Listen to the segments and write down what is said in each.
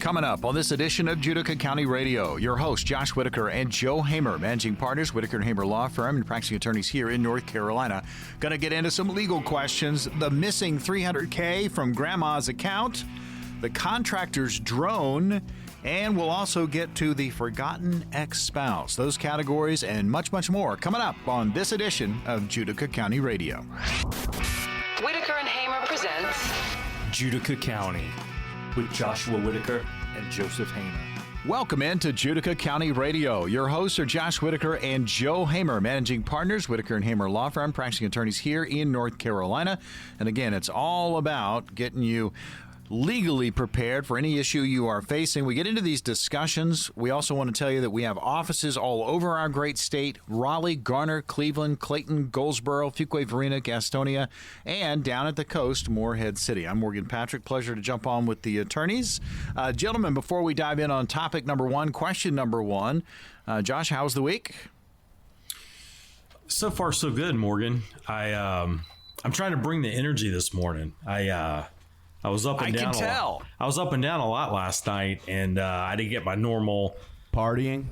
Coming up on this edition of Judica County Radio, your hosts, Josh Whitaker and Joe Hamer, managing partners, Whitaker & Hamer Law Firm and practicing attorneys here in North Carolina. Going to get into some legal questions, the missing $300K from grandma's account, the contractor's drone, and we'll also get to the forgotten ex-spouse. Those categories and much, much more coming up on this edition of Judica County Radio. Whitaker and Hamer presents Judica County with Joshua Whitaker and Joseph Hamer. Welcome into Judica County Radio. Your hosts are Josh Whitaker and Joe Hamer, managing partners, Whitaker & Hamer Law Firm, practicing attorneys here in North Carolina. And again, it's all about getting you legally prepared for any issue you are facing. We get into these discussions. We also want to tell you that we have offices all over our great state: Raleigh, Garner, Cleveland, Clayton, Goldsboro, Fuquay-Varina, Gastonia, and down at the coast, Morehead City. I'm Morgan Patrick. Pleasure to jump on with the attorneys. Gentlemen, before we dive in on topic number one, question number one, Josh, how's the week? So far, so good, Morgan. I'm trying to bring the energy this morning. I was up and down. I can tell. I was up and down a lot last night, and I didn't get my normal partying.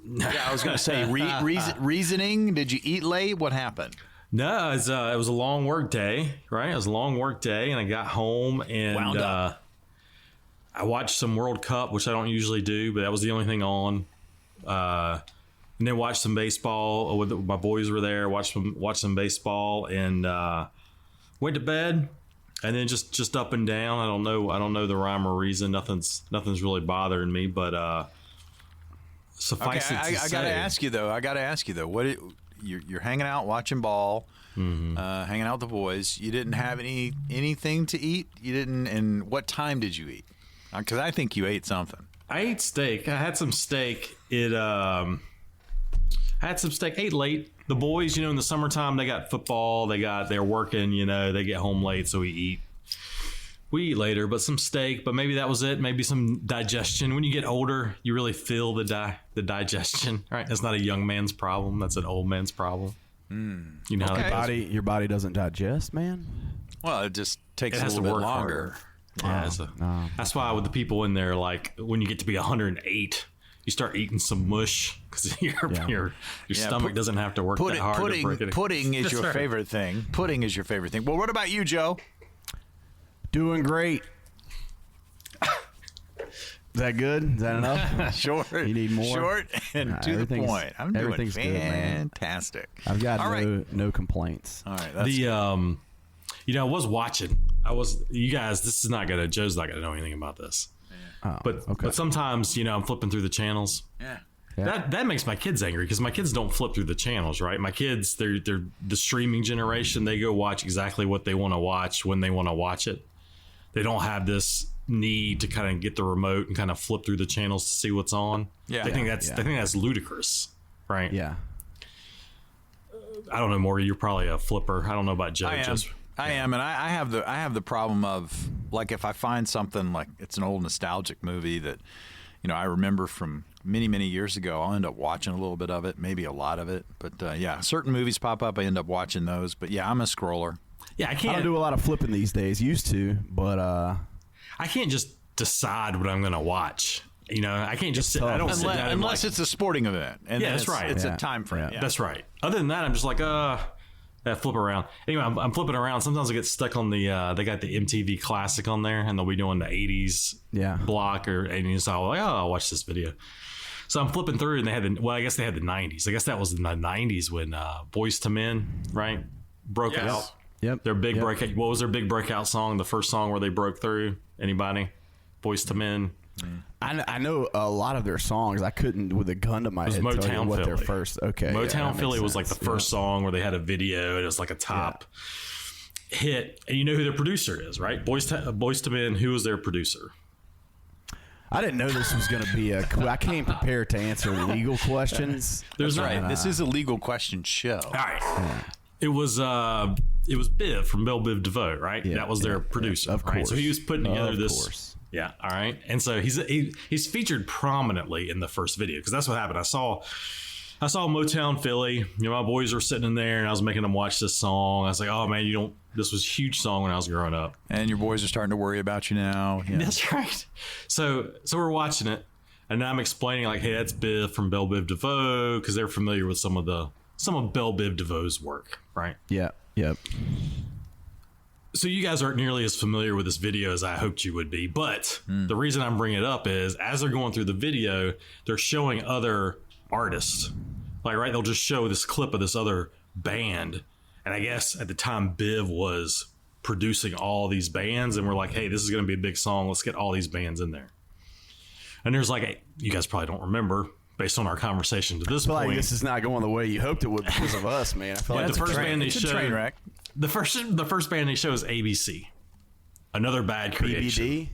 Yeah, I was going to say reasoning. Did you eat late? What happened? No, it was a long work day, right? It was a long work day, and I got home and wound up. I watched some World Cup, which I don't usually do, but that was the only thing on. And then watched some baseball. My boys were there. Watched some baseball, and went to bed. And then just up and down. I don't know the rhyme or reason. Nothing's really bothering me. But suffice it to say, I got to ask you though. What you're hanging out watching ball, hanging out with the boys. You didn't have anything to eat. You didn't. And what time did you eat? Because I think you ate something. I ate steak. I had some steak. Ate late. The boys, in the summertime, they got football. They're working. They get home late, so we eat later. But some steak. But maybe that was it. Maybe some digestion. When you get older, you really feel the digestion. Right? That's not a young man's problem. That's an old man's problem. You know, how your body doesn't digest, man. Well, it just takes a little bit longer. Yeah, that's why with the people in there, like when you get to be 108. You start eating some mush because your stomach doesn't have to work that hard to break it. Pudding is your favorite thing. Pudding is your favorite thing. Well, what about you, Joe? Doing great. Is that good? Is that enough? Short. You need more? Short and to the point. I'm doing fantastic. Good, I've got no complaints. All right. That's I was watching. You guys, Joe's not going to know anything about this. But sometimes, I'm flipping through the channels. Yeah. That makes my kids angry because my kids don't flip through the channels, right? My kids, they're the streaming generation. They go watch exactly what they want to watch when they want to watch it. They don't have this need to kind of get the remote and kind of flip through the channels to see what's on. Yeah. They think that's ludicrous, right? Yeah. I don't know, Morgan. You're probably a flipper. I don't know about Joe. I am, and I have the problem of, like, if I find something like it's an old nostalgic movie that, I remember from many, many years ago, I'll end up watching a little bit of it, maybe a lot of it. But certain movies pop up, I end up watching those. But yeah, I'm a scroller. Yeah, I don't do a lot of flipping these days. Used to, but I can't just decide what I'm going to watch. I can't just sit. I don't sit down unless it's a sporting event. And that's right. It's a time frame. Yeah. That's right. Other than that, I'm just like, flip around. Anyway, I'm flipping around. Sometimes I get stuck on the, they got the MTV Classic on there, and they'll be doing the 80s block, and so I'm like, I'll watch this video. So I'm flipping through, and I guess they had the 90s. I guess that was in the 90s when Boyz II Men, right, broke out. Yep. Their big breakout. What was their big breakout song? The first song where they broke through? Anybody? Boyz II Men. I know a lot of their songs. I couldn't, with a gun to my head, Motown tell you what Philly. their first. Okay, Motown Philly was like the first song where they had a video. It was like a top hit, and you know who their producer is, right? Boyz II Men. Who was their producer? I didn't know this was going to be I came prepared to answer legal questions. That's right. This is a legal question show. All right. Yeah. It was Biv from Belle Biv DeVoe, right? Yeah, that was their producer, of course. Right? So he was putting together this. Course. Yeah, all right. And so he's featured prominently in the first video because that's what happened. I saw I saw Motown Philly. My boys were sitting in there, and I was making them watch this song. I was like, "Oh man, this was a huge song when I was growing up." And your boys are starting to worry about you now. Yeah. That's right. So we're watching it, and I'm explaining like, "Hey, that's Biv from Belle Biv DeVoe," because they're familiar with some of Belle Biv DeVoe's work, right? Yeah. Yep. So you guys aren't nearly as familiar with this video as I hoped you would be, but the reason I'm bringing it up is as they're going through the video, they're showing other artists. Like, right, they'll just show this clip of this other band. And I guess at the time, Biv was producing all these bands, and we're like, hey, this is going to be a big song. Let's get all these bands in there. And there's like, you guys probably don't remember based on our conversation to this point. Like this is not going the way you hoped it would because of us, man. I feel like the first band they It's a train wreck. the first band they show is ABC, another bad creation. BBD.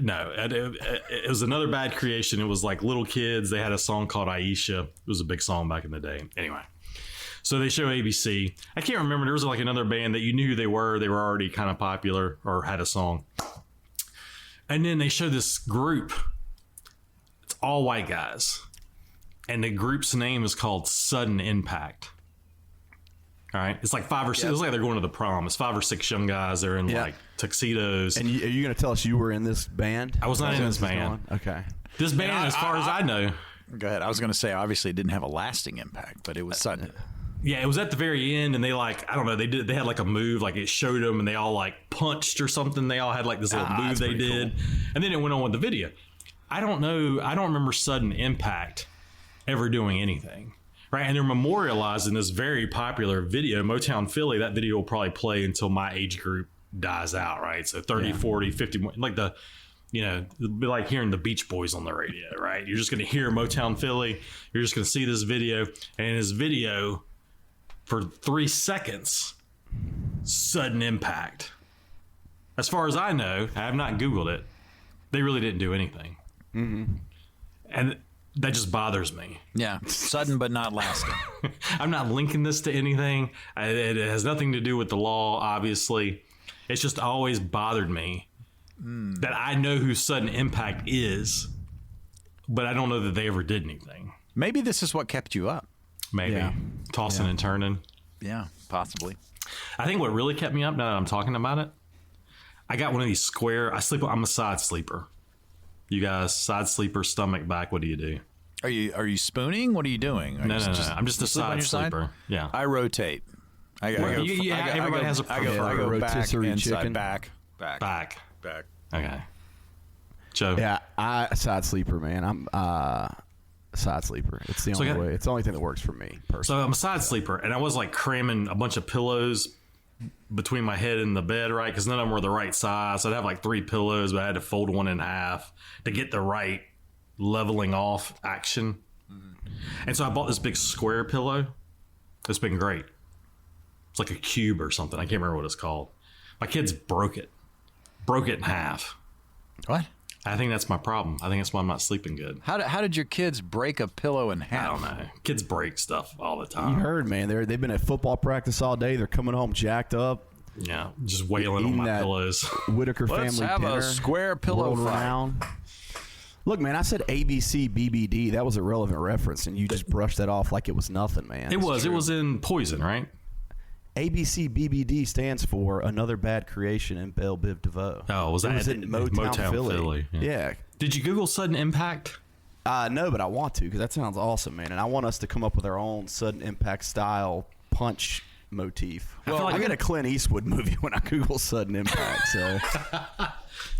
No, it was another bad creation. It was like little kids. They had a song called Aisha. It was a big song back in the day. Anyway, so they show ABC. I can't remember. There was like another band that you knew who they were. They were already kind of popular or had a song. And then they show this group. It's all white guys. And the group's name is called Sudden Impact. All right. It's like 5 or 6. It's like they're going to the prom. It's 5 or 6 young guys. They're in like tuxedos. And are you going to tell us you were in this band? I was not in this band. Okay. This band, as far as I know. Go ahead. I was going to say, obviously, it didn't have a lasting impact, but it was sudden. Yeah, it was at the very end, and they like, I don't know, they had like a move, like it showed them, and they all like punched or something. They all had like this little move they did. Cool. And then it went on with the video. I don't remember Sudden Impact ever doing anything. Right, and they're memorializing this very popular video, Motown Philly. That video will probably play until my age group dies out, right? So 30, 40, 50, like it'll be like hearing the Beach Boys on the radio, right? You're just going to hear Motown Philly. You're just going to see this video. And in this video, for 3 seconds, Sudden Impact. As far as I know, I have not Googled it. They really didn't do anything. Mm-hmm. And that just bothers me. Yeah, sudden but not lasting. I'm not linking this to anything. It has nothing to do with the law, obviously. It's just always bothered me that I know who Sudden Impact is, but I don't know that they ever did anything. Maybe this is what kept you up. Maybe. Tossing and turning. Yeah, possibly. I think what really kept me up, now that I'm talking about it, I got one of these square, I'm a side sleeper. You guys, side sleeper, stomach back, what do you do? Are you spooning? What are you doing? No. I'm just a side sleeper. Yeah. I rotate. Everybody has a preferred. I go back, rotisserie inside, chicken. back. Okay. Joe? Yeah, I side sleeper, man. I'm side sleeper. It's the only way. It's the only thing that works for me personally. So I'm a side sleeper, and I was like cramming a bunch of pillows between my head and the bed, right? Because none of them were the right size. So I'd have like 3 pillows, but I had to fold one in half to get the right leveling off action. And so I bought this big square pillow. It's been great. It's like a cube or something. I can't remember what it's called. My kids broke it in half. What? I think that's my problem. I think that's why I'm not sleeping good. How did your kids break a pillow in half? I don't know. Kids break stuff all the time. You heard, man. They've been at football practice all day. They're coming home jacked up. Yeah, just wailing on my pillows. Whitaker Let's family have dinner. a square pillow fight. Around. Look, man, I said ABC BBD. That was a relevant reference, and you just brushed that off like it was nothing, man. It was in Poison, right? ABC BBD stands for Another Bad Creation in Belle Biv DeVoe. Oh, was that in Motown Philly? Yeah. Did you Google Sudden Impact? No, but I want to because that sounds awesome, man. And I want us to come up with our own Sudden Impact style punch motif. Well, I get a Clint Eastwood movie when I Google Sudden Impact, so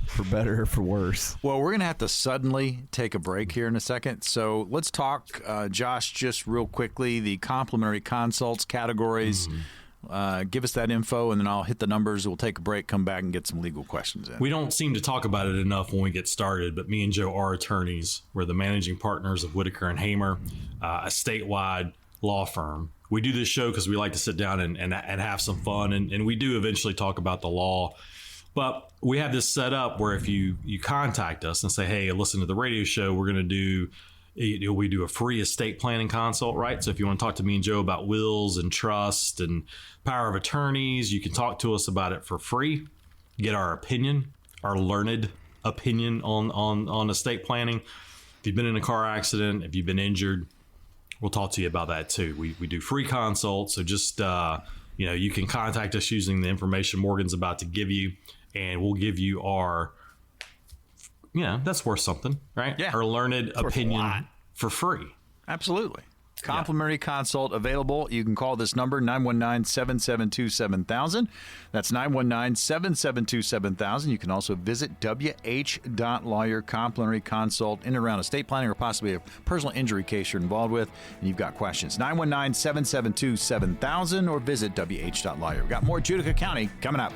for better or for worse. Well, we're going to have to suddenly take a break here in a second. So let's talk, Josh, just real quickly, the complimentary consults categories. Give us that info, and then I'll hit the numbers. We'll take a break, come back, and get some legal questions in. We don't seem to talk about it enough when we get started, but me and Joe are attorneys. We're the managing partners of Whitaker and Hamer, a statewide law firm. We do this show because we like to sit down and have some fun, and we do eventually talk about the law. But we have this set up where if you contact us and say, hey, listen to the radio show, we're going to do we do a free estate planning consult, right? So if you want to talk to me and Joe about wills and trust and power of attorneys, you can talk to us about it for free. Get our opinion, our learned opinion on estate planning. If you've been in a car accident, if you've been injured, we'll talk to you about that too. We do free consults. So just, you can contact us using the information Morgan's about to give you, and we'll give you our, that's worth something, right? Yeah. Our learned opinion for free. Absolutely. Complimentary consult available. You can call this number, 919-772-7000. That's 919-772-7000. You can also visit wh.lawyer, complimentary consult in and around estate planning or possibly a personal injury case you're involved with and you've got questions. 919-772-7000 or visit wh.lawyer. We've got more Judica County coming up.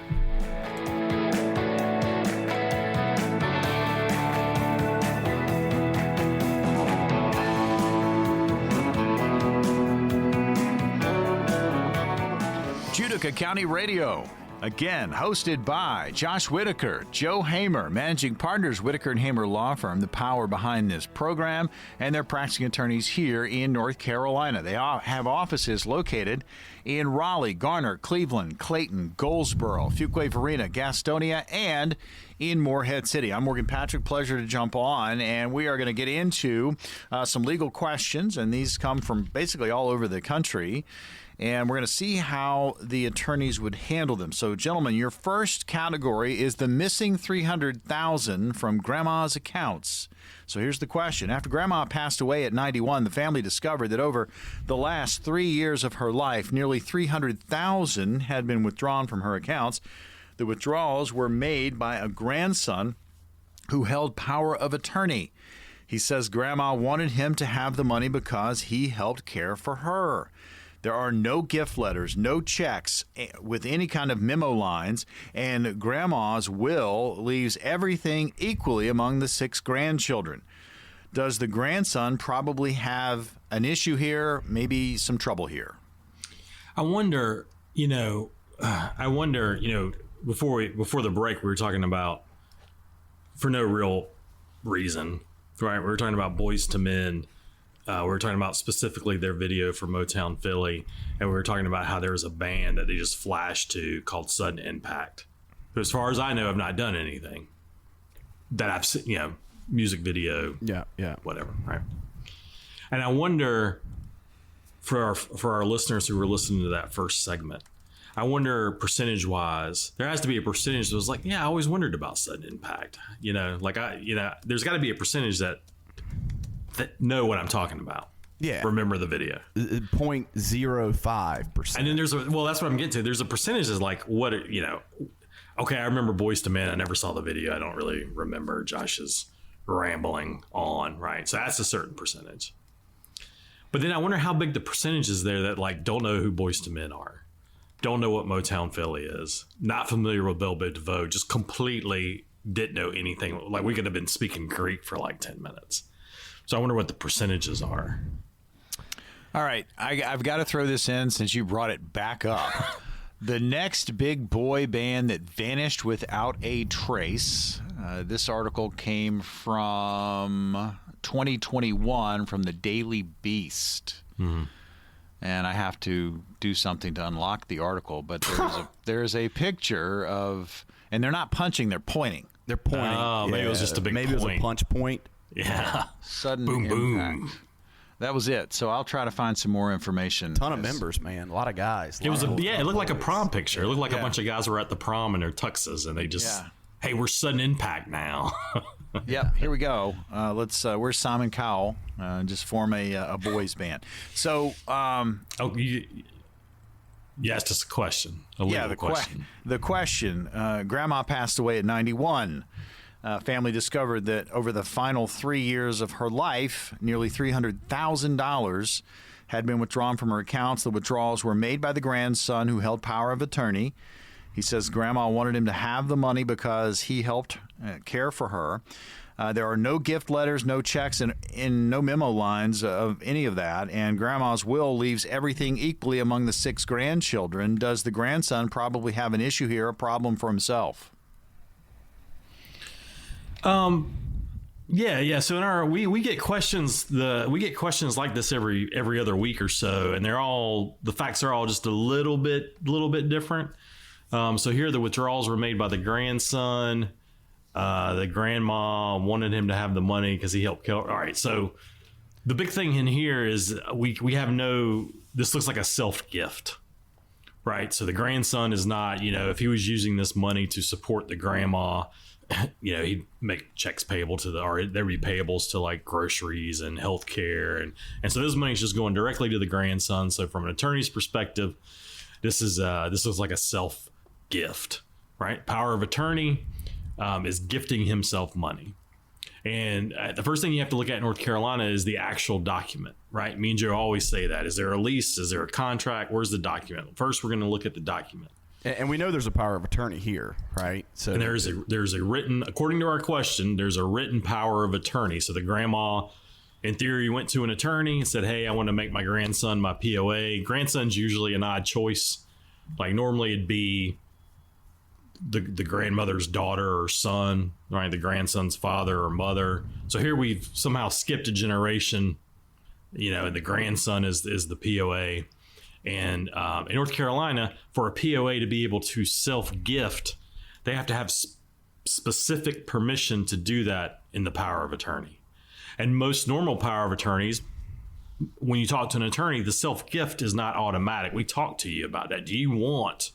Judica County Radio, again, hosted by Josh Whitaker, Joe Hamer, managing partners, Whitaker and Hamer Law Firm, the power behind this program, and they're practicing attorneys here in North Carolina. They all have offices located in Raleigh, Garner, Cleveland, Clayton, Goldsboro, Fuquay-Varina, Gastonia, and in Morehead City. I'm Morgan Patrick. Pleasure to jump on, and we are going to get into some legal questions, and these come from basically all over the country. And we're going to see how the attorneys would handle them. So, gentlemen, your first category is the missing $300,000 from Grandma's accounts. So here's the question. After Grandma passed away at 91, the family discovered that over the last 3 years of her life, nearly $300,000 had been withdrawn from her accounts. The withdrawals were made by a grandson who held power of attorney. He says Grandma wanted him to have the money because he helped care for her. There are no gift letters, no checks with any kind of memo lines, and Grandma's will leaves everything equally among the 6 grandchildren. Does the grandson probably have an issue here, maybe some trouble here? I wonder, before the break, we were talking about, for no real reason, right? We were talking about Boys to Men. We were talking about specifically their video for Motown Philly, and we were talking about how there was a band that they just flashed to called Sudden Impact. But as far as I know, I've not done anything that I've seen, music video, whatever, right? And I wonder, for our listeners who were listening to that first segment, I wonder percentage-wise, there has to be a percentage that was like, I always wondered about Sudden Impact. There's got to be a percentage that know what I'm talking about. Yeah. Remember the video. 0.05%. And then that's what I'm getting to. There's a percentage that's like, okay, I remember Boys to Men. I never saw the video. I don't really remember Josh's rambling on, right? So that's a certain percentage. But then I wonder how big the percentage is there that like don't know who Boys to Men are, don't know what Motown Philly is, not familiar with Belle Biv DeVoe, just completely didn't know anything. Like we could have been speaking Greek for like 10 minutes. So I wonder what the percentages are. All right. I've got to throw this in since you brought it back up. The next big boy band that vanished without a trace. This article came from 2021 from the Daily Beast. Mm-hmm. And I have to do something to unlock the article. But there's a picture of, and they're not punching, they're pointing. They're pointing. Oh, maybe it was just a big point. Maybe it was a punch point. Yeah. Sudden boom, impact. boom. That was it. So I'll try to find some more information. Ton of members, man. A lot of guys. It looked like a prom picture. It looked like a bunch of guys were at the prom in their tuxes and they just, hey, we're Sudden Impact now. Yep. Here we go. Where's Simon Cowell? Just form a boys band. So, you asked us a question. The question. Grandma passed away at 91. Family discovered that over the final 3 years of her life, nearly $300,000 had been withdrawn from her accounts. The withdrawals were made by the grandson who held power of attorney. He says Grandma wanted him to have the money because he helped care for her. There are no gift letters, no checks, and no memo lines of any of that. And Grandma's will leaves everything equally among the 6 grandchildren. Does the grandson probably have an issue here, a problem for himself? Yeah. So in we get questions like this every other week or so, and the facts are all just a little bit different. So here the withdrawals were made by the grandson. The grandma wanted him to have the money because he helped kill. All right. So the big thing in here is we have this looks like a self-gift, right? So the grandson is not, if he was using this money to support the grandma, he'd make checks payable or there'd be payables to like groceries and healthcare. And so this money's just going directly to the grandson. So from an attorney's perspective, this looks like a self-gift, right? Power of attorney is gifting himself money. And the first thing you have to look at in North Carolina is the actual document, right? Me and Joe always say that. Is there a lease? Is there a contract? Where's the document? First, we're going to look at the document. And we know there's a power of attorney here, right? So and there's a written, according to our question, there's a written power of attorney. So the grandma, in theory, went to an attorney and said, hey, I want to make my grandson my POA. Grandson's usually an odd choice. Like normally it'd be the grandmother's daughter or son, right? The grandson's father or mother. So here we've somehow skipped a generation, and the grandson is the POA. And in North Carolina, for a POA to be able to self-gift, they have to have specific permission to do that in the power of attorney. And most normal power of attorneys, when you talk to an attorney, the self-gift is not automatic. We talk to you about that. Do you want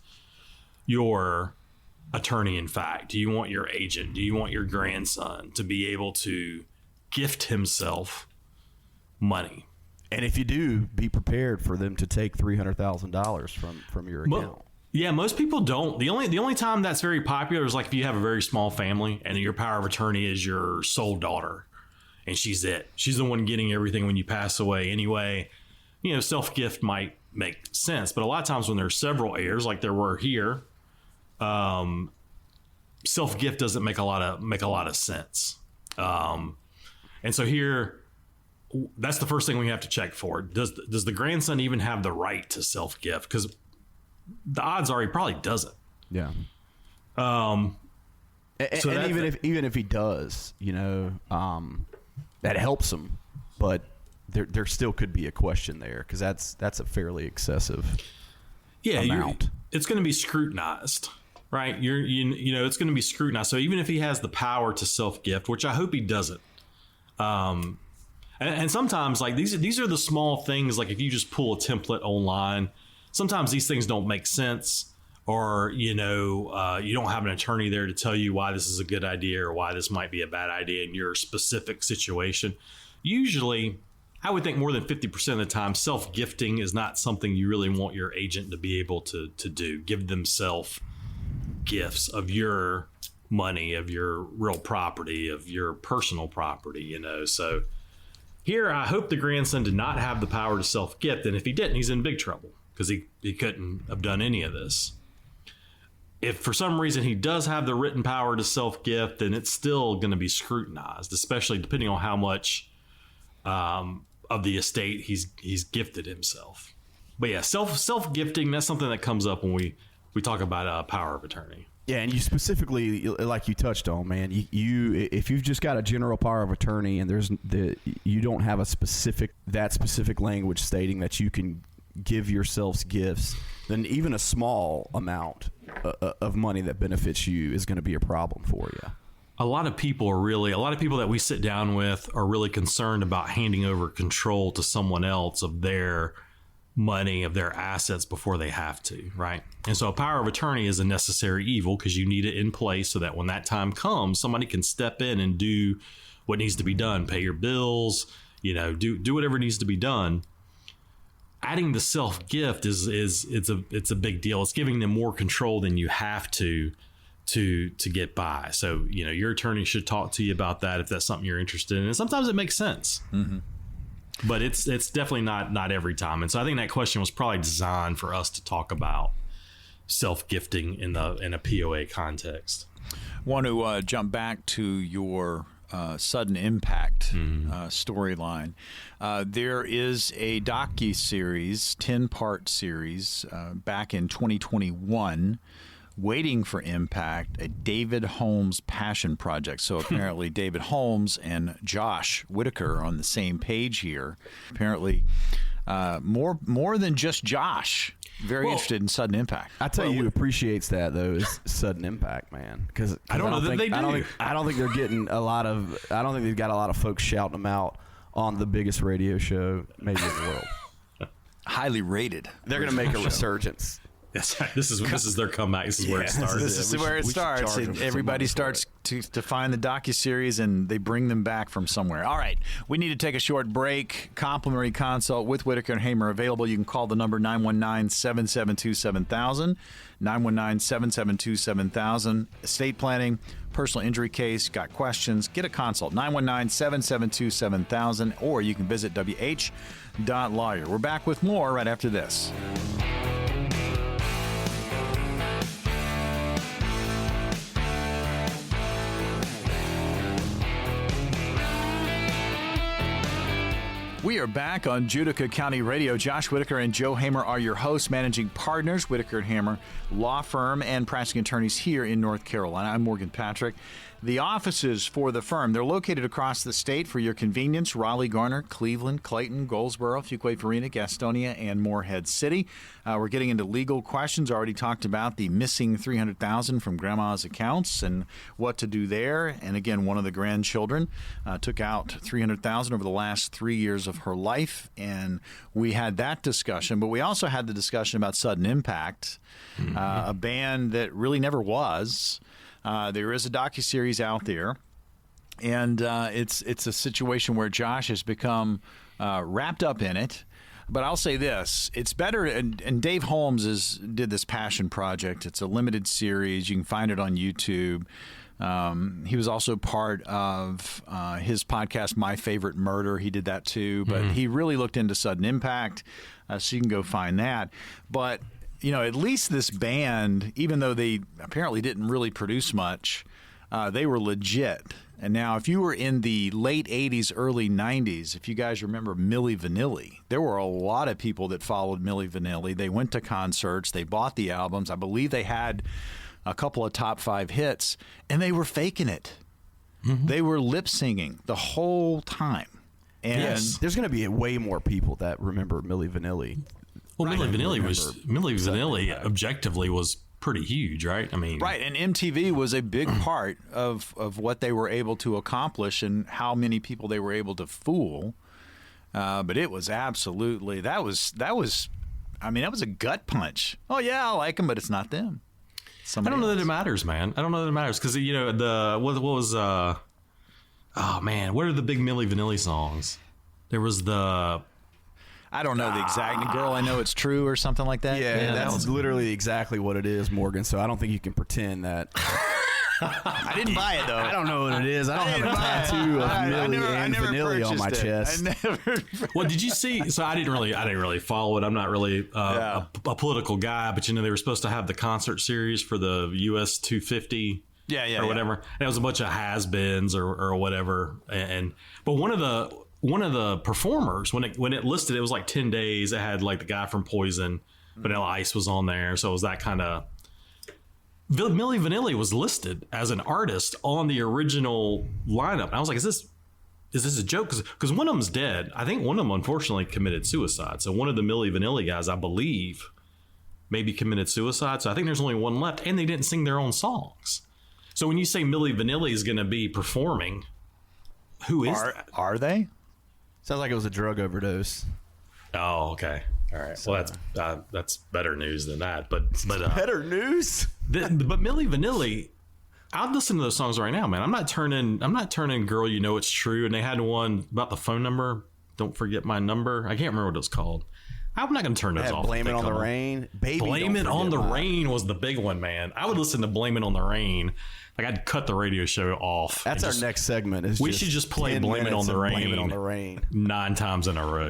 your attorney in fact? Do you want your agent? Do you want your grandson to be able to gift himself money? And if you do, be prepared for them to take $300,000 from your account. Yeah, most people don't. The only time that's very popular is like if you have a very small family and your power of attorney is your sole daughter, and she's it. She's the one getting everything when you pass away anyway. Self-gift might make sense, but a lot of times when there's several heirs, like there were here, self-gift doesn't make a lot of sense. And so here, that's the first thing we have to check for. Does the grandson even have the right to self-gift? Because the odds are he probably doesn't. Yeah. And even if he does, that helps him, but there still could be a question there because that's a fairly excessive amount. It's going to be scrutinized, right? It's going to be scrutinized. So even if he has the power to self-gift, which I hope he doesn't, and sometimes like these are the small things. Like if you just pull a template online, sometimes these things don't make sense, or you don't have an attorney there to tell you why this is a good idea or why this might be a bad idea in your specific situation. Usually, I would think more than 50% of the time, self-gifting is not something you really want your agent to be able to do. Give themselves gifts of your money, of your real property, of your personal property, So here, I hope the grandson did not have the power to self-gift. And if he didn't, he's in big trouble because he couldn't have done any of this. If for some reason he does have the written power to self-gift, then it's still going to be scrutinized, especially depending on how much of the estate he's gifted himself. But yeah, self-gifting, that's something that comes up when we talk about power of attorney. Yeah, and you specifically, like you touched on, man, you if you've just got a general power of attorney and you don't have that specific language stating that you can give yourselves gifts, then even a small amount of money that benefits you is going to be a problem for you. A lot of people that we sit down with are really concerned about handing over control to someone else of their money, of their assets before they have to, right? And so a power of attorney is a necessary evil because you need it in place so that when that time comes, somebody can step in and do what needs to be done, pay your bills, do whatever needs to be done. Adding the self-gift it's a big deal. It's giving them more control than you have to get by. So, your attorney should talk to you about that if that's something you're interested in. And sometimes it makes sense. Mm-hmm. But it's definitely not every time. And so I think that question was probably designed for us to talk about self-gifting in a POA context. Want to jump back to your sudden impact storyline. There is a docu-series, 10-part series back in 2021, Waiting for Impact, a David Holmes passion project. So apparently David Holmes and Josh Whitaker are on the same page here. Apparently more than just Josh. Very interested in sudden impact. I tell you who appreciates that, though, is sudden impact, man. Because I don't know that they do. I don't think they're getting a lot of. I don't think they've got a lot of folks shouting them out on the biggest radio show maybe in the world. Highly rated. They're going to make a resurgence. Yes, this is their comeback. This is where it starts. This is where it starts. And everybody starts to find the docuseries, and they bring them back from somewhere. All right, we need to take a short break. Complimentary consult with Whitaker and Hamer available. You can call the number 919-772-7000, 919-772-7000. Estate planning, personal injury case, got questions, get a consult, 919-772-7000, or you can visit wh.lawyer. We're back with more right after this. We are back on Judica County Radio. Josh Whitaker and Joe Hamer are your hosts, managing partners, Whitaker and Hamer law firm and practicing attorneys here in North Carolina. I'm Morgan Patrick. The offices for the firm, they're located across the state for your convenience: Raleigh, Garner, Cleveland, Clayton, Goldsboro, Fuquay-Varina, Gastonia, and Morehead City. We're getting into legal questions. Already talked about the missing $300,000 from grandma's accounts and what to do there. And again, one of the grandchildren took out $300,000 over the last 3 years of her life, and we had that discussion. But we also had the discussion about Sudden Impact, a band that really never was. There is a docuseries out there, and it's a situation where Josh has become wrapped up in it. But I'll say this, it's better, and Dave Holmes did this passion project. It's a limited series. You can find it on YouTube. He was also part of his podcast, My Favorite Murder. He did that too, but he really looked into Sudden Impact, so you can go find that. But you know, at least this band, even though they apparently didn't really produce much, they were legit. And now, if you were in the late 80s, early 90s, if you guys remember Milli Vanilli, there were a lot of people that followed Milli Vanilli. They went to concerts. They bought the albums. I believe they had a couple of top 5 hits, and they were faking it. They were lip singing the whole time. And yes, there's going to be way more people that remember Milli Vanilli. Well, Milli Vanilli objectively was pretty huge, right? I mean, right, and MTV was a big part of what they were able to accomplish and how many people they were able to fool. But it was absolutely that was a gut punch. Oh yeah, I like them, but it's not them. I don't know that it matters, man. I don't know that it matters because what was what are the big Milli Vanilli songs? There was I don't know the exact girl. I know it's true or something like that. Yeah, that's literally exactly what it is, Morgan. So I don't think you can pretend that. I didn't buy it though. I don't know what it is. I don't have a tattoo of Milli and Vanilli on my chest. Well, did you see? So I didn't really follow it. I'm not really a political guy, but they were supposed to have the concert series for the US 250. Or whatever. And it was a bunch of has-beens or whatever. But one of the performers, when it listed, it was like 10 days. It had like the guy from Poison, Vanilla Ice was on there. So it was that kind of. Milli Vanilli was listed as an artist on the original lineup. And I was like, is this a joke? Because one of them's dead. I think one of them unfortunately committed suicide. So one of the Milli Vanilli guys, I believe, maybe committed suicide. So I think there's only one left, and they didn't sing their own songs. So when you say Milli Vanilli is going to be performing, who is that? Are they? Sounds like it was a drug overdose. Oh, okay. All right. So, well, that's better news than that. But better news. But Milli Vanilli, I'd listen to those songs right now, man. I'm not turning "Girl, You Know It's True." And they had one about the phone number. Don't forget my number. I can't remember what it was called. I'm not going to turn those off. Blame It on the Rain. Baby, Blame It on the Rain was the big one, man. I would listen to Blame It on the Rain. Like I'd cut the radio show off. That's our next segment. We should just play Blame It on the Rain. Blame It on the Rain 9 times in a row.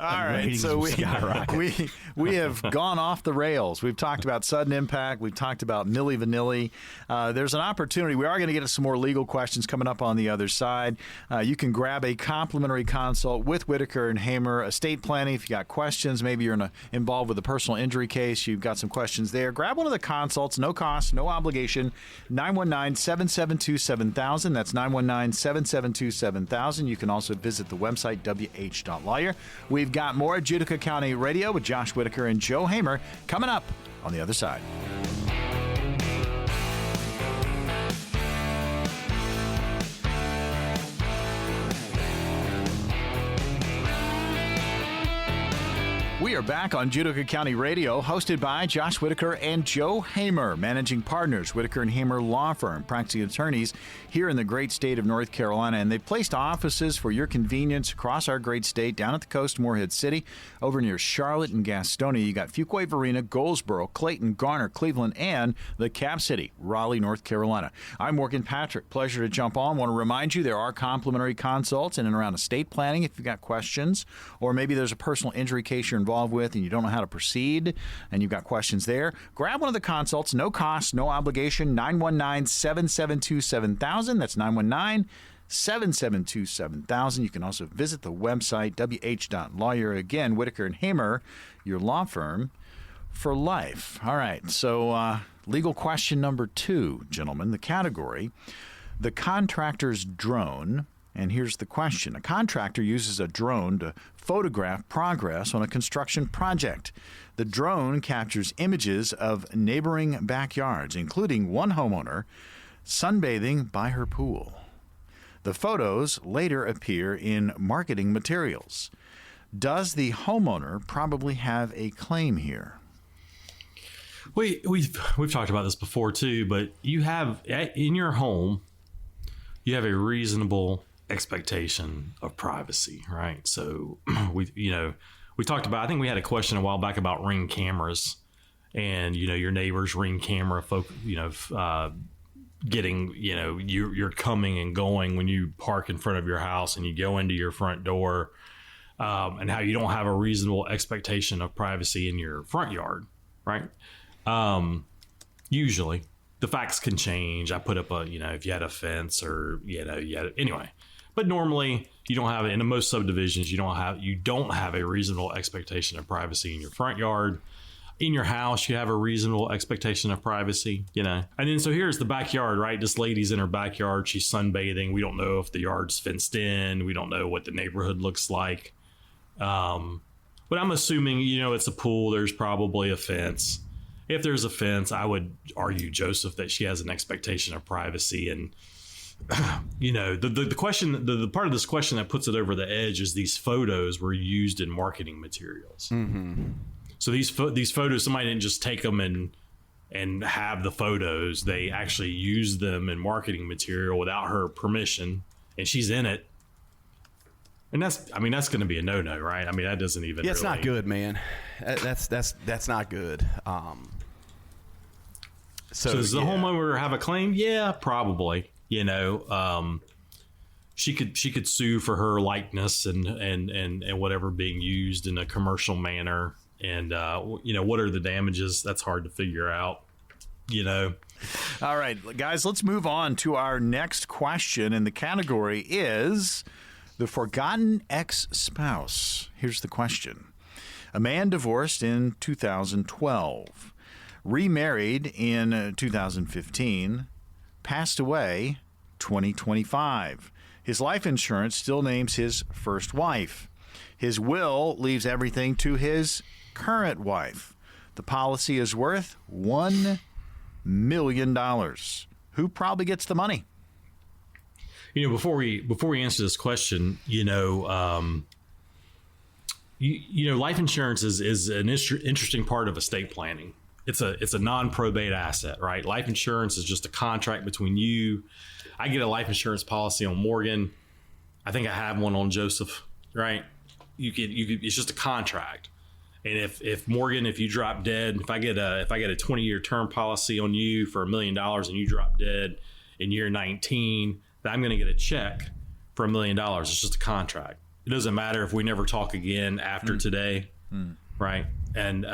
All right, so we have gone off the rails. We've talked about Sudden Impact. We've talked about Milli Vanilli. There's an opportunity. We are going to get to some more legal questions coming up on the other side. You can grab a complimentary consult with Whitaker and Hamer. Estate planning. If you got questions, maybe you're involved with a personal injury case. You've got some questions there. Grab one of the consults. No cost. No obligation. 919-772-7000. That's 919-772-7000. You can also visit the website, wh.lawyer. We've got more Judica County Radio with Josh Whitaker and Joe Hamer coming up on the other side. We are back on Judica County Radio, hosted by Josh Whitaker and Joe Hamer, managing partners, Whitaker and Hamer Law Firm, practicing attorneys here in the great state of North Carolina. And they've placed offices for your convenience across our great state, down at the coast, Morehead City, over near Charlotte and Gastonia. You got Fuquay, Varina, Goldsboro, Clayton, Garner, Cleveland, and the Cap City, Raleigh, North Carolina. I'm Morgan Patrick. Pleasure to jump on. Want to remind you there are complimentary consults in and around estate planning if you've got questions, or maybe there's a personal injury case you're involved with and you don't know how to proceed and you've got questions there. Grab one of the consults, no cost, no obligation. 919-772-7000. That's 919-772-7000. You can also visit the website wh.lawyer. Again, Whitaker and Hamer, your law firm for life. All right, so legal question number 2, gentlemen. The category, the contractor's drone. And here's the question. A contractor uses a drone to photograph progress on a construction project. The drone captures images of neighboring backyards, including one homeowner sunbathing by her pool. The photos later appear in marketing materials. Does the homeowner probably have a claim here? We've talked about this before too, but you have in your home, you have a reasonable expectation of privacy, right? So we talked about, I think we had a question a while back about Ring cameras and, your neighbor's Ring camera getting, you're coming and going when you park in front of your house and you go into your front door, and how you don't have a reasonable expectation of privacy in your front yard, right? Usually the facts can change. I put up if you had a fence or, anyway. But normally you don't have it. In most subdivisions, you don't have a reasonable expectation of privacy in your front yard. In your house, you have a reasonable expectation of privacy, And then so here's the backyard, right? This lady's in her backyard. She's sunbathing. We don't know if the yard's fenced in. We don't know what the neighborhood looks like. But I'm assuming, it's a pool. There's probably a fence. If there's a fence, I would argue, Joseph, that she has an expectation of privacy. And the question, the part of this question that puts it over the edge is these photos were used in marketing materials. Mm-hmm. So these photos, somebody didn't just take them and have the photos. They actually used them in marketing material without her permission, and she's in it. And that's going to be a no-no, right? I mean, that doesn't even. Yeah, it's not good, man. That's not good. So does the homeowner have a claim? Yeah, probably. She could sue for her likeness and whatever being used in a commercial manner. And, what are the damages? That's hard to figure out, All right, guys, let's move on to our next question. And the category is the forgotten ex-spouse. Here's the question. A man divorced in 2012, remarried in 2015, passed away 2025. His life insurance still names his first wife. His will leaves everything to his current wife. The policy is worth $1 million. Who probably gets the money? Before we answer this question, life insurance is an interesting part of estate planning. It's a non-probate asset, right? Life insurance is just a contract between you. I get a life insurance policy on Morgan. I think I have one on Joseph, right? It's just a contract. And if Morgan, if you drop dead, if I get a 20-year term policy on you for $1 million and you drop dead in year 19, then I'm going to get a check for $1 million. It's just a contract. It doesn't matter if we never talk again after today, right? And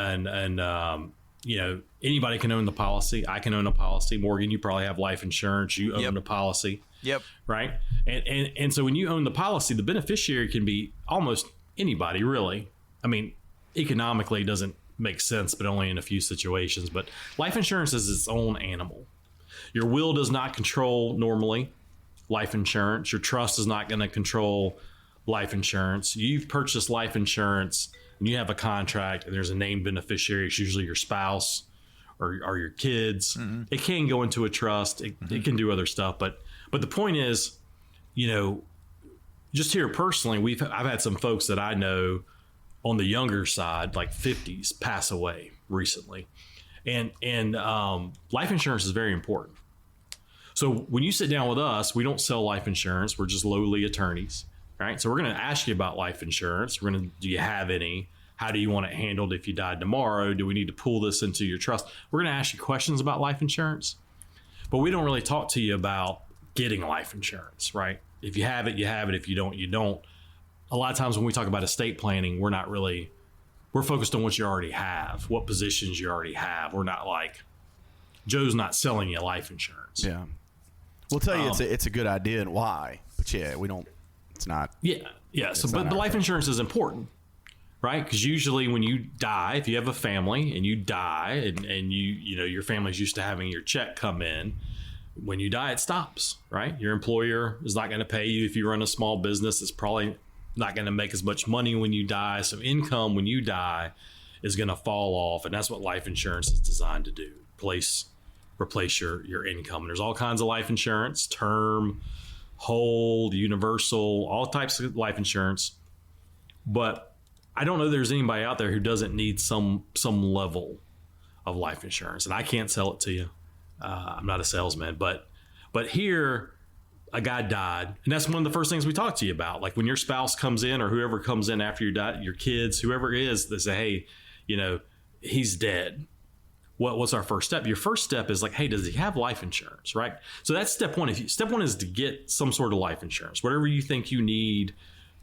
anybody can own the policy. I can own a policy. Morgan, you probably have life insurance. You own a policy. Yep. Right. And so when you own the policy, the beneficiary can be almost anybody, really. I mean, economically it doesn't make sense, but only in a few situations. But life insurance is its own animal. Your will does not control normally life insurance. Your trust is not going to control life insurance. You've purchased life insurance and you have a contract and there's a named beneficiary. It's usually your spouse or your kids. Mm-hmm. It can go into a trust. It can do other stuff. But the point is, just here personally, I've had some folks that I know on the younger side, like 50s, pass away recently. And life insurance is very important. So when you sit down with us, we don't sell life insurance. We're just lowly attorneys, right? So we're going to ask you about life insurance. Do you have any? How do you want it handled if you died tomorrow? Do we need to pull this into your trust? We're going to ask you questions about life insurance, but we don't really talk to you about getting life insurance, right? If you have it, you have it. If you don't, you don't. A lot of times when we talk about estate planning, we're focused on what you already have, what positions you already have. We're not like, Joe's not selling you life insurance. Yeah. We'll tell you it's a good idea and why, but it's not. Yeah. So, but life insurance is important, right? Because usually when you die, if you have a family and you die and your family's used to having your check come in, when you die, it stops, right? Your employer is not going to pay you. If you run a small business, it's probably not going to make as much money when you die. So income when you die is going to fall off. And that's what life insurance is designed to do. Replace your income. And there's all kinds of life insurance, term, whole, universal, all types of life insurance. But I don't know there's anybody out there who doesn't need some level of life insurance. And I can't sell it to you. I'm not a salesman, but here a guy died. And that's one of the first things we talk to you about. Like when your spouse comes in or whoever comes in after you die, your kids, whoever it is, they say, hey, he's dead. What's our first step? Your first step is like, hey, does he have life insurance, right? So that's step one. Step one is to get some sort of life insurance, whatever you think you need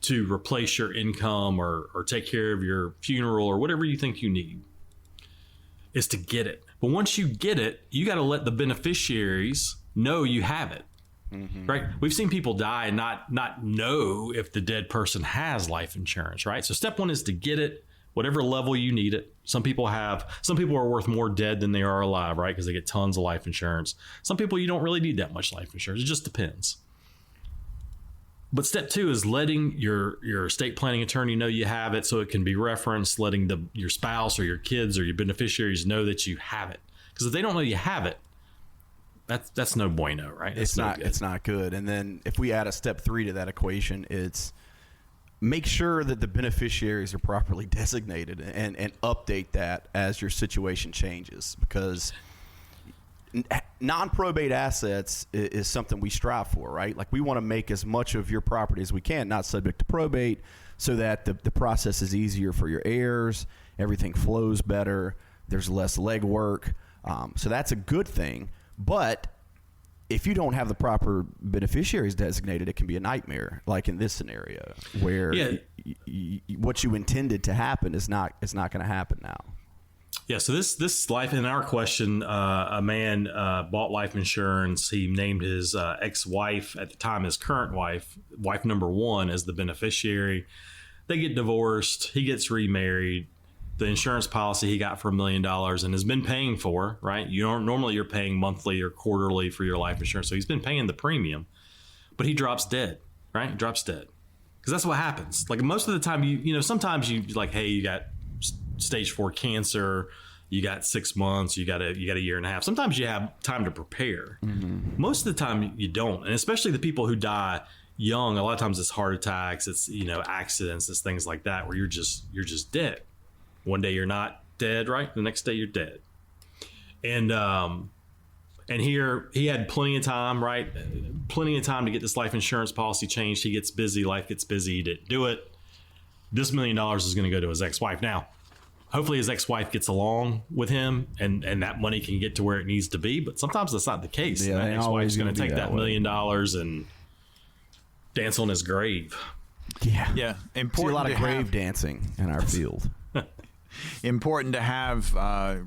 to replace your income or take care of your funeral or whatever you think you need is to get it. But once you get it, you got to let the beneficiaries know you have it, right? We've seen people die and not know if the dead person has life insurance, right? So step one is to get it, whatever level you need it. Some people are worth more dead than they are alive, right? Because they get tons of life insurance. Some people, you don't really need that much life insurance. It just depends. But step two is letting your estate planning attorney know you have it so it can be referenced, letting your spouse or your kids or your beneficiaries know that you have it. Because if they don't know you have it, that's no bueno, right? It's not good. And then if we add a step 3 to that equation, it's make sure that the beneficiaries are properly designated and update that as your situation changes, because non-probate assets is something we strive for, right? Like we want to make as much of your property as we can, not subject to probate, so that the process is easier for your heirs, everything flows better, there's less legwork. So that's a good thing. But if you don't have the proper beneficiaries designated, it can be a nightmare, like in this scenario where what you intended to happen is not going to happen now. Yeah, so this life, in our question, a man bought life insurance. He named his ex-wife, at the time his current wife number 1, as the beneficiary. They get divorced. He gets remarried. The insurance policy he got for $1 million and has been paying for, right? Normally you're paying monthly or quarterly for your life insurance. So he's been paying the premium, but he drops dead, right? He drops dead. Because that's what happens. Like most of the time, sometimes you like, hey, you got stage 4 cancer, you got 6 months, you got a year and a half. Sometimes you have time to prepare. Mm-hmm. Most of the time you don't. And especially the people who die young, a lot of times it's heart attacks, it's, accidents, it's things like that where you're just dead. One day you're not dead, right? The next day you're dead. And here he had plenty of time, right? Plenty of time to get this life insurance policy changed. He gets busy, life gets busy, he didn't do it. This $1 million is going to go to his ex-wife. Now, hopefully his ex-wife gets along with him and that money can get to where it needs to be. But sometimes that's not the case. Yeah, that ex-wife's going to take that $1 million and dance on his grave. Yeah. Important. See a lot of grave dancing in our field. Important to have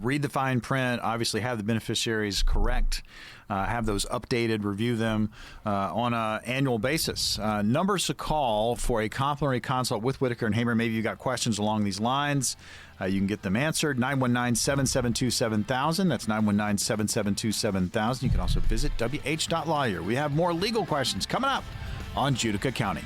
read the fine print, obviously have the beneficiaries correct, have those updated, review them on an annual basis. Numbers to call for a complimentary consult with Whitaker and Hamer. Maybe you got questions along these lines. You can get them answered. 919-772-7000. That's 919-772-7000. You can also visit wh.lawyer. We have more legal questions coming up on Judica County.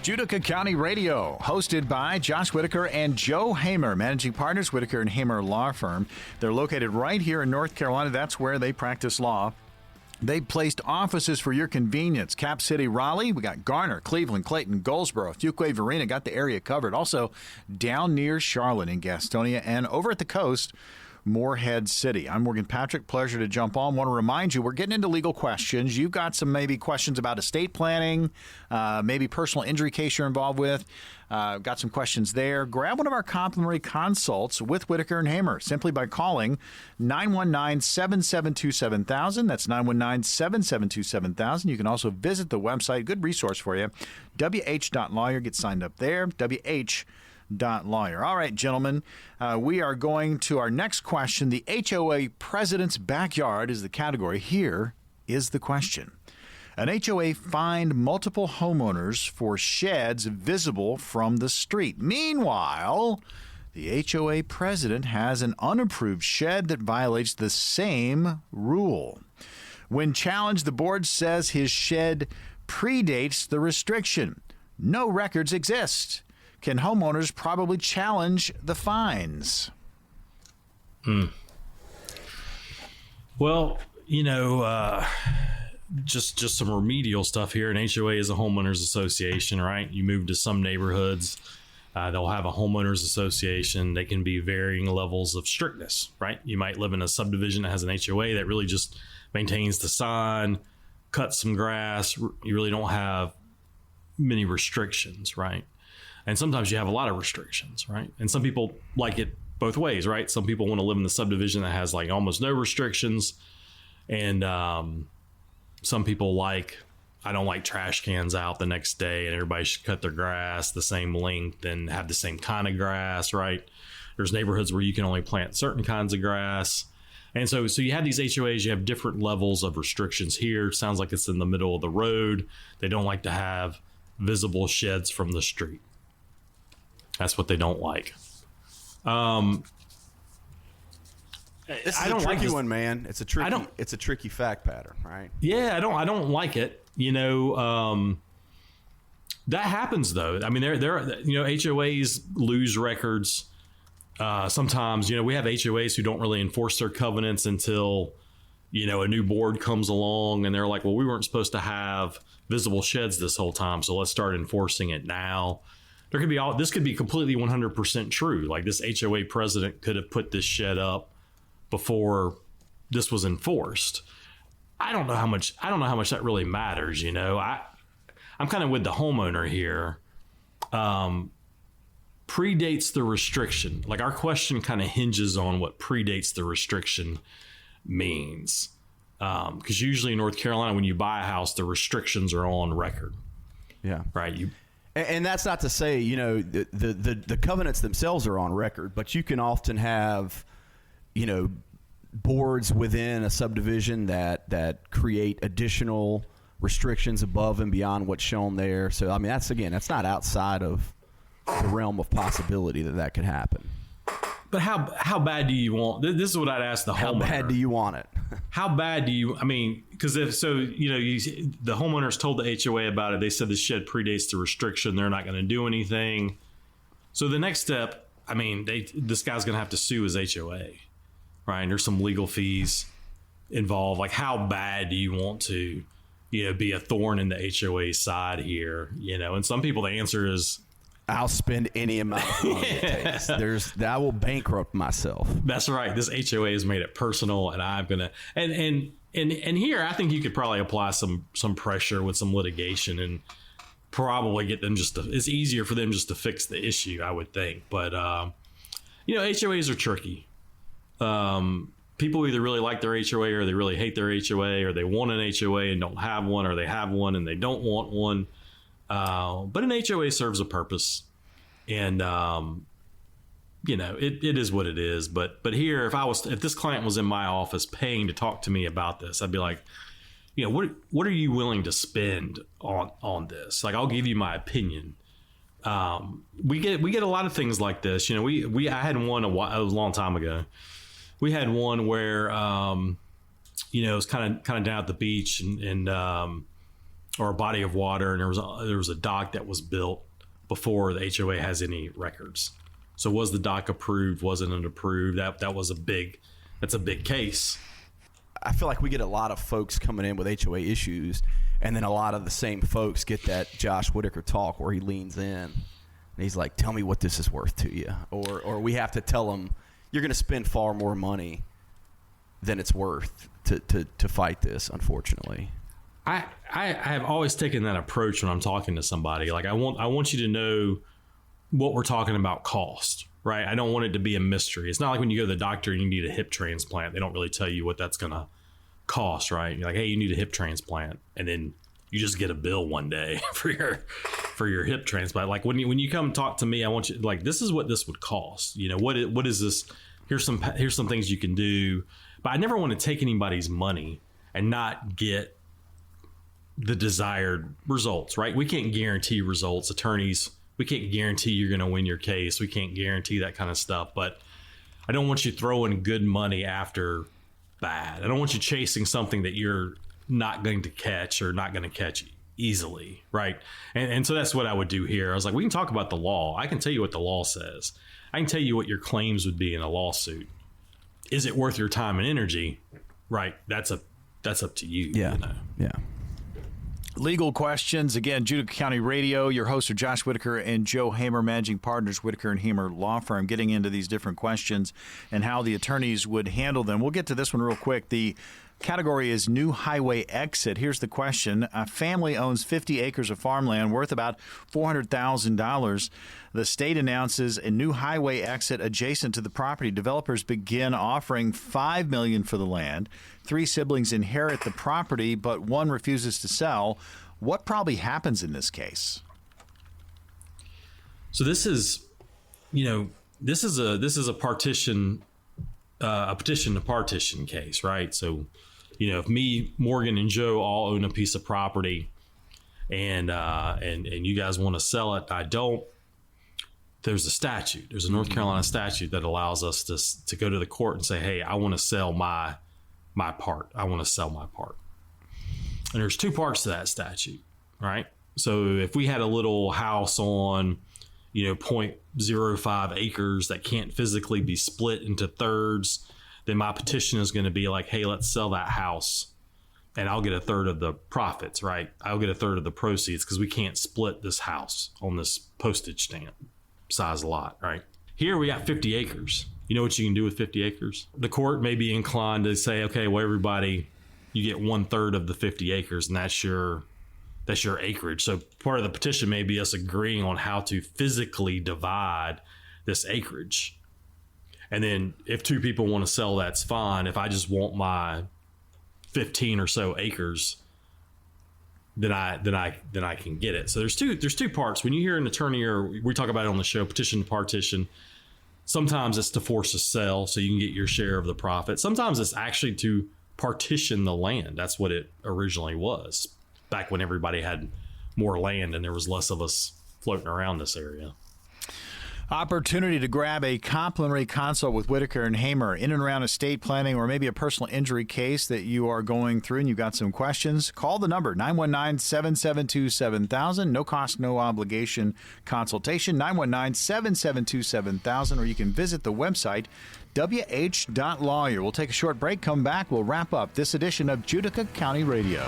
Judica County Radio, hosted by Josh Whitaker and Joe Hamer, managing partners, Whitaker and Hamer Law Firm. They're located right here in North Carolina. That's where they practice law. They placed offices for your convenience. Cap City, Raleigh. We got Garner, Cleveland, Clayton, Goldsboro, Fuquay, Varina. Got the area covered. Also down near Charlotte in Gastonia, and over at the coast, Morehead City. I'm Morgan Patrick. Pleasure to jump on. Want to remind you, we're getting into legal questions. You've got some maybe questions about estate planning, maybe personal injury case you're involved with. Got some questions there. Grab one of our complimentary consults with Whitaker and Hamer simply by calling 919-772-7000. That's 919-772-7000. You can also visit the website. Good resource for you. wh.lawyer. Get signed up there. wh.lawyer. All right, gentlemen, we are going to our next question. The HOA president's backyard is the category. Here is the question. An HOA fined multiple homeowners for sheds visible from the street. Meanwhile, the HOA president has an unapproved shed that violates the same rule. When challenged, the board says his shed predates the restriction. No records exist. Can homeowners probably challenge the fines? Well, just some remedial stuff here. An HOA is a homeowners association, right? You move to some neighborhoods, they'll have a homeowners association. They can be varying levels of strictness, right? You might live in a subdivision that has an HOA that really just maintains the sign, cuts some grass. You really don't have many restrictions, right? And sometimes you have a lot of restrictions, right? And some people like it both ways, right? Some people want to live in the subdivision that has like almost no restrictions. And some people I don't like trash cans out the next day and everybody should cut their grass the same length and have the same kind of grass, right? There's neighborhoods where you can only plant certain kinds of grass. And so you have these HOAs, you have different levels of restrictions here. Sounds like it's in the middle of the road. They don't like to have visible sheds from the street. That's what they don't like. This is a tricky one, man. It's a tricky fact pattern, right? Yeah, I don't like it. That happens though. I mean, HOAs lose records. Sometimes, we have HOAs who don't really enforce their covenants until, a new board comes along and they're like, well, we weren't supposed to have visible sheds this whole time, so let's start enforcing it now. This could be completely 100% true. Like this HOA president could have put this shed up before this was enforced. I don't know how much that really matters. I'm kind of with the homeowner here. Predates the restriction. Like our question kind of hinges on what predates the restriction means. Because usually in North Carolina, when you buy a house, the restrictions are on record. Yeah. Right. And that's not to say, the covenants themselves are on record, but you can often have, boards within a subdivision that create additional restrictions above and beyond what's shown there. So, I mean, that's not outside of the realm of possibility that could happen. But how bad do you want? This is what I'd ask the homeowner. How bad do you want it? How bad do you? I mean, because the homeowners told the HOA about it. They said the shed predates the restriction. They're not going to do anything. So the next step, I mean, this guy's going to have to sue his HOA, right? And there's some legal fees involved. Like, how bad do you want to, be a thorn in the HOA side here? And some people, the answer is, I'll spend any amount of money it takes. I will bankrupt myself. That's right. This HOA has made it personal, and I'm gonna and here I think you could probably apply some pressure with some litigation and probably get them it's easier for them just to fix the issue, I would think. But HOAs are tricky. People either really like their HOA or they really hate their HOA, or they want an HOA and don't have one, or they have one and they don't want one. But an HOA serves a purpose, and it is what it is. But here, if this client was in my office paying to talk to me about this, I'd be like, what are you willing to spend on this? Like, I'll give you my opinion. We get a lot of things like this. I had one a long time ago. We had one where it was kind of down at the beach, and or a body of water, and there was a dock that was built before the HOA has any records. So was the dock approved? Wasn't it approved? That's a big case. I feel like we get a lot of folks coming in with HOA issues, and then a lot of the same folks get that Josh Whitaker talk where he leans in and he's like, tell me what this is worth to you. Or we have to tell them, you're going to spend far more money than it's worth to fight this, unfortunately. I have always taken that approach when I'm talking to somebody. Like, I want you to know what we're talking about cost, right? I don't want it to be a mystery. It's not like when you go to the doctor and you need a hip transplant. They don't really tell you what that's going to cost, right? You're like, hey, you need a hip transplant. And then you just get a bill one day for your hip transplant. Like when you come talk to me, I want you, like, this is what this would cost. You know, what is this? Here's some things you can do. But I never want to take anybody's money and not get the desired results, right? We can't guarantee results. Attorneys, we can't guarantee you're going to win your case. We can't guarantee that kind of stuff. But I don't want you throwing good money after bad. I don't want you chasing something that you're not going to catch or not going to catch easily, right? And so that's what I would do here. I was like, we can talk about the law. I can tell you what the law says. I can tell you what your claims would be in a lawsuit. Is it worth your time and energy? Right. That's up to you. Yeah. You know? Yeah. Legal questions. Again, Judica County Radio. Your hosts are Josh Whitaker and Joe Hamer, managing partners, Whitaker and Hamer Law Firm, getting into these different questions and how the attorneys would handle them. We'll get to this one real quick. The category is new highway exit. Here's the question. A family owns 50 acres of farmland worth about $400,000. The state announces a new highway exit adjacent to the property. Developers begin offering $5 million for the land. 3 siblings inherit the property, but one refuses to sell. What probably happens in this case? So this is a partition, a petition to partition case, right? So, if me, Morgan, and Joe all own a piece of property, and you guys want to sell it, I don't. There's a statute. There's a North Carolina statute that allows us to go to the court and say, hey, I want to sell my part. I want to sell my part. And there's 2 parts to that statute, right? So if we had a little house on, 0.05 acres that can't physically be split into thirds, then my petition is going to be like, hey, let's sell that house and I'll get a third of the profits, right? I'll get a third of the proceeds because we can't split this house on this postage stamp size lot, right? Here we got 50 acres. You know what you can do with 50 acres? The court may be inclined to say, okay, well, everybody, you get 1/3 of the 50 acres and that's your acreage. So part of the petition may be us agreeing on how to physically divide this acreage. And then if 2 people want to sell, that's fine. If I just want my 15 or so acres, then I can get it. So there's two parts. When you hear an attorney, or we talk about it on the show, petition to partition, sometimes it's to force a sell so you can get your share of the profit. Sometimes it's actually to partition the land. That's what it originally was back when everybody had more land and there was less of us floating around this area. Opportunity to grab a complimentary consult with Whitaker and Hamer in and around estate planning or maybe a personal injury case that you are going through and you've got some questions. Call the number 919-772-7000. No cost, no obligation consultation. 919-772-7000, or you can visit the website wh.lawyer. We'll take a short break. Come back. We'll wrap up this edition of Judica County Radio.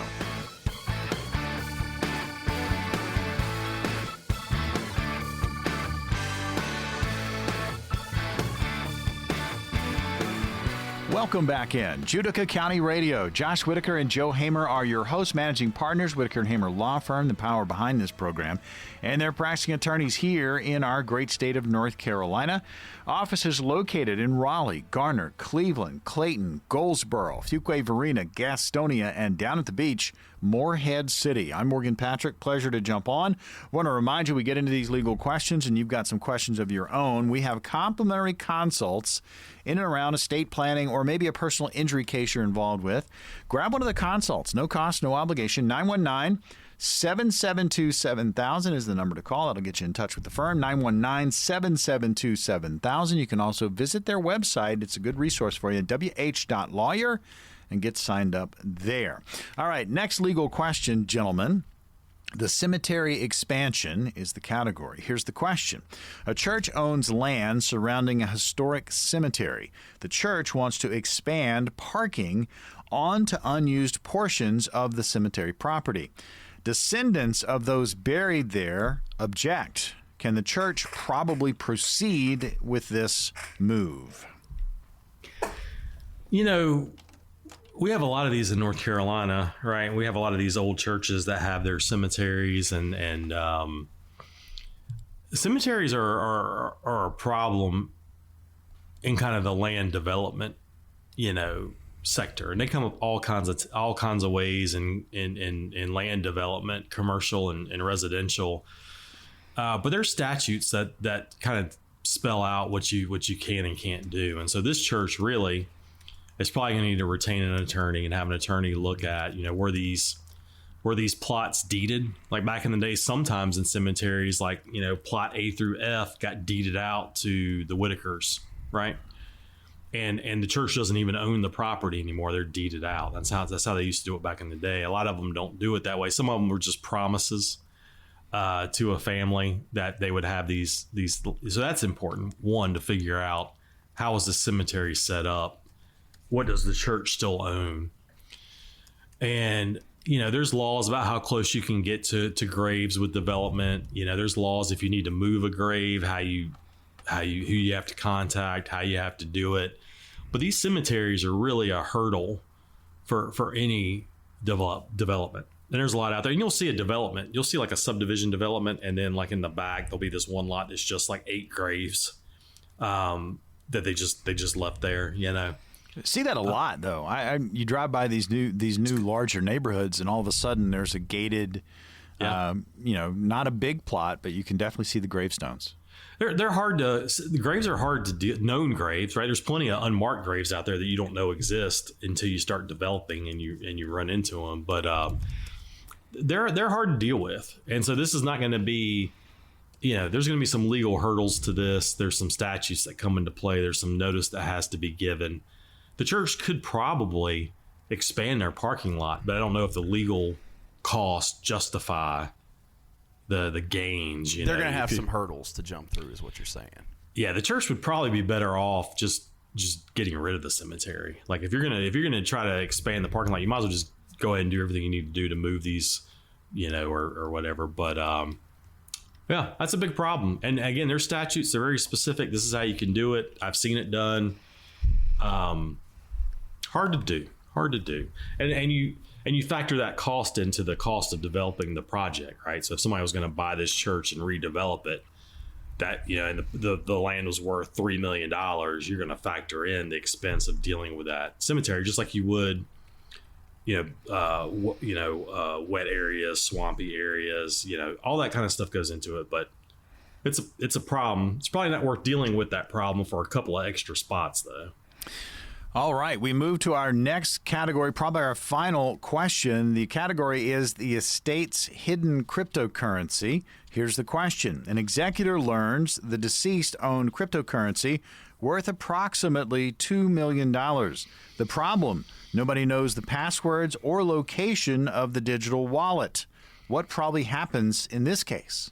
Welcome back in. Judica County Radio. Josh Whitaker and Joe Hamer are your hosts, managing partners, Whitaker and Hamer Law Firm, the power behind this program. And they're practicing attorneys here in our great state of North Carolina. Offices located in Raleigh, Garner, Cleveland, Clayton, Goldsboro, Fuquay-Varina, Gastonia, and down at the beach, Morehead City. I'm Morgan Patrick. Pleasure to jump on. Want to remind you, we get into these legal questions, and you've got some questions of your own. We have complimentary consults in and around estate planning or maybe a personal injury case you're involved with. Grab one of the consults. No cost, no obligation. 919-772-7000 is the number to call. That'll get you in touch with the firm. 919-772-7000. You can also visit their website. It's a good resource for you, wh.lawyer, and get signed up there. All right, next legal question, gentlemen. The cemetery expansion is the category. Here's the question. A church owns land surrounding a historic cemetery. The church wants to expand parking onto unused portions of the cemetery property. Descendants of those buried there object. Can the church probably proceed with this move? You know, we have a lot of these in North Carolina, right? We have a lot of these old churches that have their cemeteries, and cemeteries are a problem in kind of the land development, sector, and they come up all kinds of ways in land development, commercial and residential. But there's statutes that kind of spell out what you can and can't do, and so this church really. It's probably going to need to retain an attorney and have an attorney look at, were these plots deeded? Like back in the day, sometimes in cemeteries, like, plot A through F got deeded out to the Whitakers, right? And the church doesn't even own the property anymore. They're deeded out. That's how they used to do it back in the day. A lot of them don't do it that way. Some of them were just promises to a family that they would have these. So that's important. One, to figure out how is the cemetery set up. What does the church still own? And, there's laws about how close you can get to graves with development. There's laws if you need to move a grave, who you have to contact, how you have to do it. But these cemeteries are really a hurdle for any development. And there's a lot out there. And you'll see a development. You'll see like a subdivision development. And then like in the back, there'll be this one lot that's just like 8 graves that they just left there, See that a lot, though. You drive by these new larger neighborhoods, and all of a sudden there's a gated, not a big plot, but you can definitely see the gravestones. They're hard to. The graves are hard to known graves, right? There's plenty of unmarked graves out there that you don't know exist until you start developing and you run into them. But they're hard to deal with, and so this is not going to be. There's going to be some legal hurdles to this. There's some statutes that come into play. There's some notice that has to be given. The church could probably expand their parking lot, but I don't know if the legal costs justify the gains. They're going to have some hurdles to jump through, is what you're saying. Yeah, the church would probably be better off just getting rid of the cemetery. Like if you're gonna try to expand the parking lot, you might as well just go ahead and do everything you need to do to move these, or whatever. But yeah, that's a big problem. And again, their statutes, they're very specific. This is how you can do it. I've seen it done. Hard to do. And you factor that cost into the cost of developing the project, right? So if somebody was going to buy this church and redevelop it, that, and the land was worth $3 million, you're going to factor in the expense of dealing with that cemetery, just like you would, wet areas, swampy areas, all that kind of stuff goes into it. But it's a problem. It's probably not worth dealing with that problem for a couple of extra spots, though. All right, we move to our next category, probably our final question. The category is the estate's hidden cryptocurrency. Here's the question. An executor learns the deceased owned cryptocurrency worth approximately $2 million. The problem, nobody knows the passwords or location of the digital wallet. What probably happens in this case?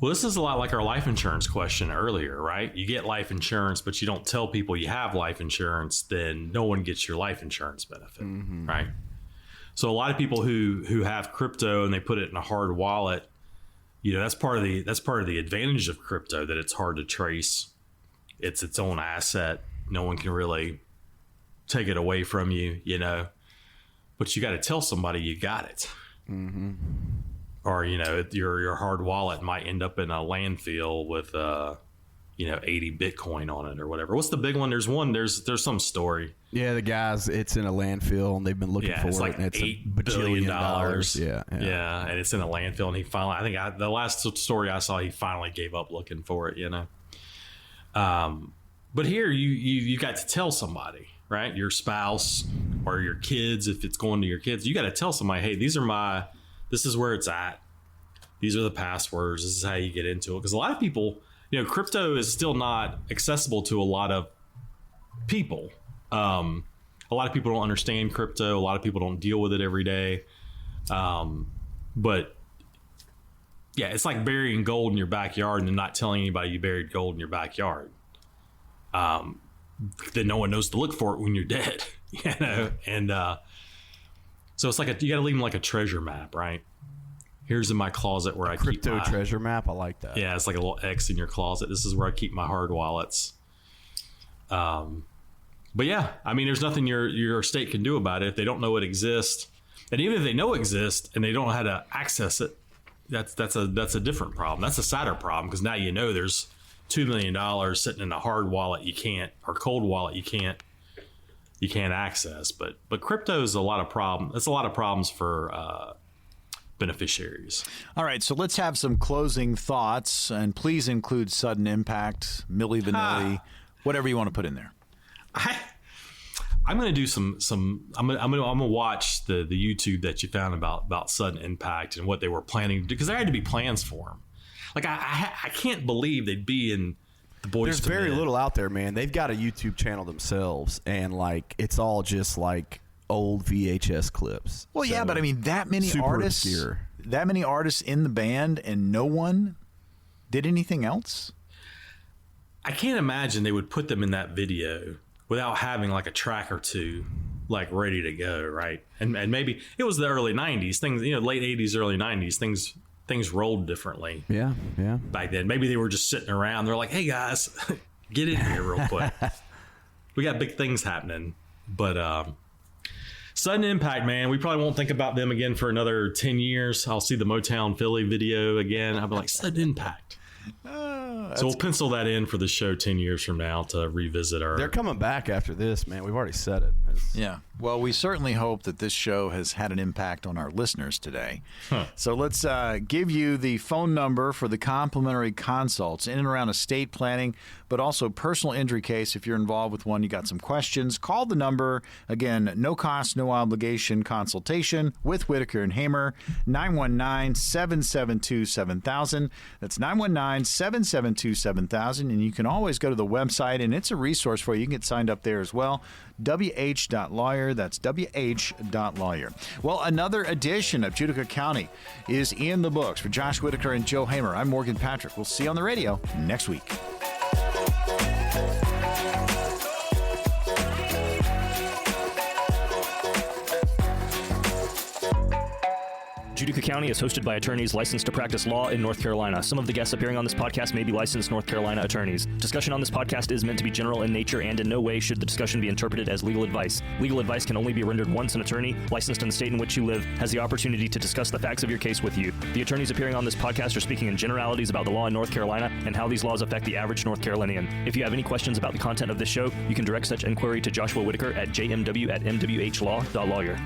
Well, this is a lot like our life insurance question earlier, right? You get life insurance, but you don't tell people you have life insurance, then no one gets your life insurance benefit, right? So a lot of people who have crypto and they put it in a hard wallet, that's part of the advantage of crypto, that it's hard to trace. It's its own asset. No one can really take it away from you, but you got to tell somebody you got it. Or, your hard wallet might end up in a landfill with, 80 Bitcoin on it or whatever. What's the big one? There's some story. Yeah, the guys, it's in a landfill and they've been looking for it's it. like And it's $8 billion. Yeah. And it's in a landfill, and he finally, the last story I saw, he finally gave up looking for it, But here you got to tell somebody, right? Your spouse or your kids, if it's going to your kids, you got to tell somebody, hey, this is where it's at. These are the passwords. This is how you get into it. Because a lot of people, crypto is still not accessible to a lot of people. A lot of people don't understand crypto. A lot of people don't deal with it every day. But yeah, it's like burying gold in your backyard and not telling anybody you buried gold in your backyard. Then no one knows to look for it when you're dead, you know? And so it's like you got to leave them like a treasure map, right? Here's in my closet where I keep my crypto treasure map. I like that. Yeah, it's like a little X in your closet. This is where I keep my hard wallets. But yeah, I mean, there's nothing your state can do about it if they don't know it exists. And even if they know it exists and they don't know how to access it, that's a different problem. That's a sadder problem because now you know there's $2 million sitting in a hard wallet you can't, or cold wallet you can't access. But crypto is a lot of problem. It's a lot of problems for beneficiaries. All right, so let's have some closing thoughts, and please include sudden impact, Milli Vanilli, whatever you want to put in there. I'm going to do I'm going to watch the YouTube that you found about sudden impact and what they were planning to do, because there had to be plans for them. Like I can't believe they'd be in the Boys There's to very Men. little out there, man. They've got a YouTube channel themselves, and like it's all just like old VHS clips. Well, So, yeah, but I mean that many super artists, obscure. that many artists in the band, and no one did anything else. I can't imagine they would put them in that video without having like a track or two like ready to go, right? And maybe it was the early 90s, things, you know, late 80s, early 90s, things rolled differently. Yeah. Back then. Maybe they were just sitting around. They're like, hey guys, get in here real quick. We got big things happening. But sudden impact, man, we probably won't think about them again for another 10 years. I'll see the Motown Philly video again. I'll be like, sudden impact. So we'll pencil that in for the show 10 years from now to revisit our... They're coming back after this, man. We've already said it. Yeah. Well, we certainly hope that this show has had an impact on our listeners today. So let's give you the phone number for the complimentary consults in and around estate planning, but also personal injury case. If you're involved with one, you got some questions, call the number. Again, no cost, no obligation consultation with Whitaker and Hamer, 919-772-7000. That's 919-772-7000. And you can always go to the website, and it's a resource for you. You can get signed up there as well. wh.lawyer. That's wh.lawyer. Well, another edition of Judica County is in the books. For Josh Whitaker and Joe Hamer, I'm Morgan Patrick. We'll see you on the radio next week. Judica County is hosted by attorneys licensed to practice law in North Carolina. Some of the guests appearing on this podcast may be licensed North Carolina attorneys. Discussion on this podcast is meant to be general in nature, and in no way should the discussion be interpreted as legal advice. Legal advice can only be rendered once an attorney, licensed in the state in which you live, has the opportunity to discuss the facts of your case with you. The attorneys appearing on this podcast are speaking in generalities about the law in North Carolina and how these laws affect the average North Carolinian. If you have any questions about the content of this show, you can direct such inquiry to Joshua Whitaker at jmw@mwhlaw.lawyer.